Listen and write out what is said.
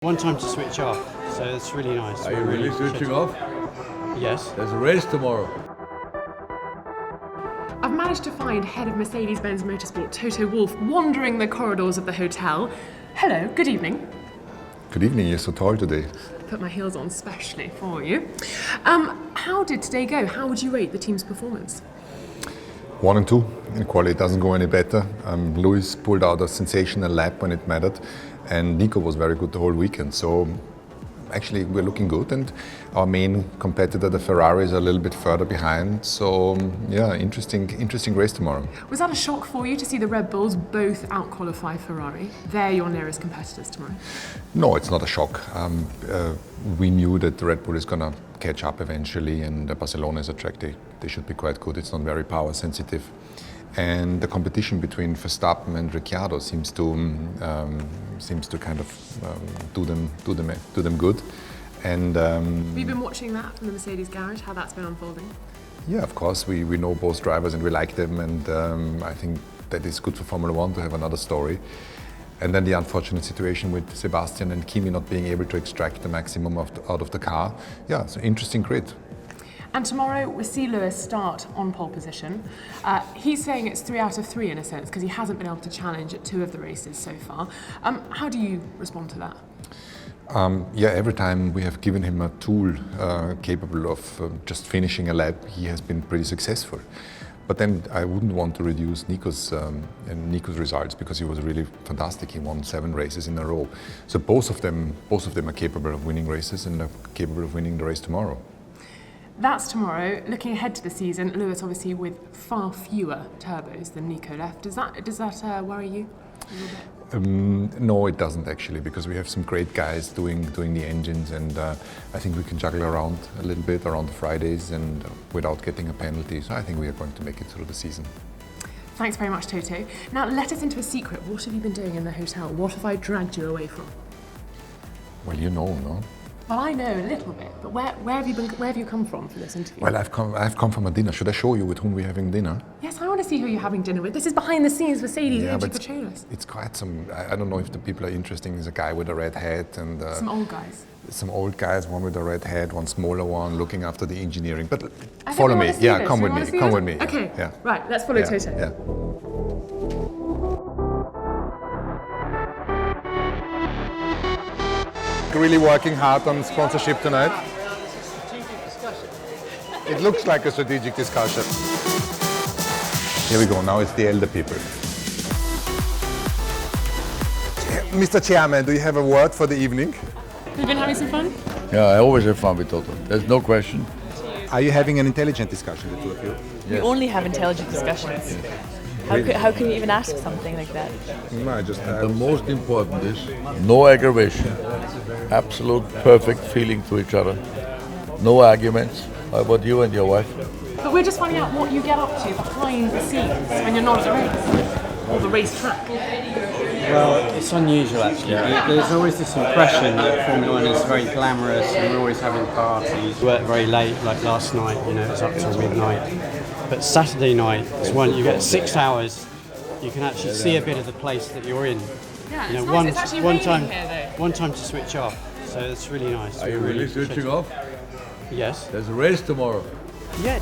One time to switch off, so it's really nice. Are you really switching off? Yes. There's a race tomorrow. I've managed to find head of Mercedes-Benz Motorsport Toto Wolff wandering the corridors of the hotel. Hello, good evening. Good evening, you're so tall today. Put my heels on specially for you. How did today go? How would you rate the team's performance? 1 and 2 in quali, it doesn't go any better. Lewis pulled out a sensational lap when it mattered, and Nico was very good the whole weekend. So actually we're looking good, and our main competitor, the Ferrari, is a little bit further behind. So yeah, interesting race tomorrow. Was that a shock for you to see the Red Bulls both out-qualify Ferrari? They're your nearest competitors tomorrow. No, it's not a shock. We knew that the Red Bull is going to catch up eventually, and Barcelona is a track they should be quite good. It's not very power sensitive. And the competition between Verstappen and Ricciardo seems to kind of do them good. And have you been watching that from the Mercedes garage? How that's been unfolding? Yeah, of course. We know both drivers and we like them, and I think that is good for Formula One to have another story. And then the unfortunate situation with Sebastian and Kimi not being able to extract the maximum out of the car. Yeah, it's an interesting grid. And tomorrow we see Lewis start on pole position. He's saying it's 3 out of 3 in a sense because he hasn't been able to challenge at 2 of the races so far. How do you respond to that? Yeah, every time we have given him a tool capable of just finishing a lap, he has been pretty successful. But then I wouldn't want to reduce Nico's results because he was really fantastic. He won 7 races in a row. So both of them are capable of winning races and are capable of winning the race tomorrow. That's tomorrow. Looking ahead to the season, Lewis obviously with far fewer turbos than Nico left. Does that worry you a little bit? No, it doesn't actually, because we have some great guys doing the engines, and I think we can juggle around a little bit around the Fridays and without getting a penalty. So I think we are going to make it through the season. Thanks very much, Toto. Now let us into a secret. What have you been doing in the hotel? What have I dragged you away from? Well, you know, no? Well, I know a little bit, but where have you come from for this interview? Well, I've come from a dinner. Should I show you with whom we're having dinner? Yes, I want to see who you're having dinner with. This is behind the scenes Mercedes-AMG Petronas. It's quite some. I don't know if the people are interesting. There's a guy with a red hat and some old guys. Some old guys, one with a red hat, one smaller one, looking after the engineering. But follow me. Yeah, come with me. Come with me. Okay. Yeah. Right. Let's follow Toto. Yeah. Really working hard on sponsorship tonight. It looks like a strategic discussion. Here we go, now it's the elder people. Mr. Chairman, do you have a word for the evening? Have you been having some fun? Yeah, I always have fun with Toto. There's no question. Are you having an intelligent discussion, the two of you? We only have intelligent discussions. How can you even ask something like that? No, I just The most important is no aggravation. Absolute perfect feeling to each other. No arguments. How about you and your wife? But we're just finding out what you get up to behind the scenes when you're not at the race or the racetrack. Well, it's unusual actually. There's always this impression that Formula One is very glamorous and we're always having parties. We work very late, like last night, it was up till midnight. But Saturday night is when you get 6 hours, you can actually see a bit of the place that you're in. Yeah, it's nice. It's actually raining here though. One time to switch off, so it's really nice. Are you really switching off? Yes. There's a race tomorrow. Yeah.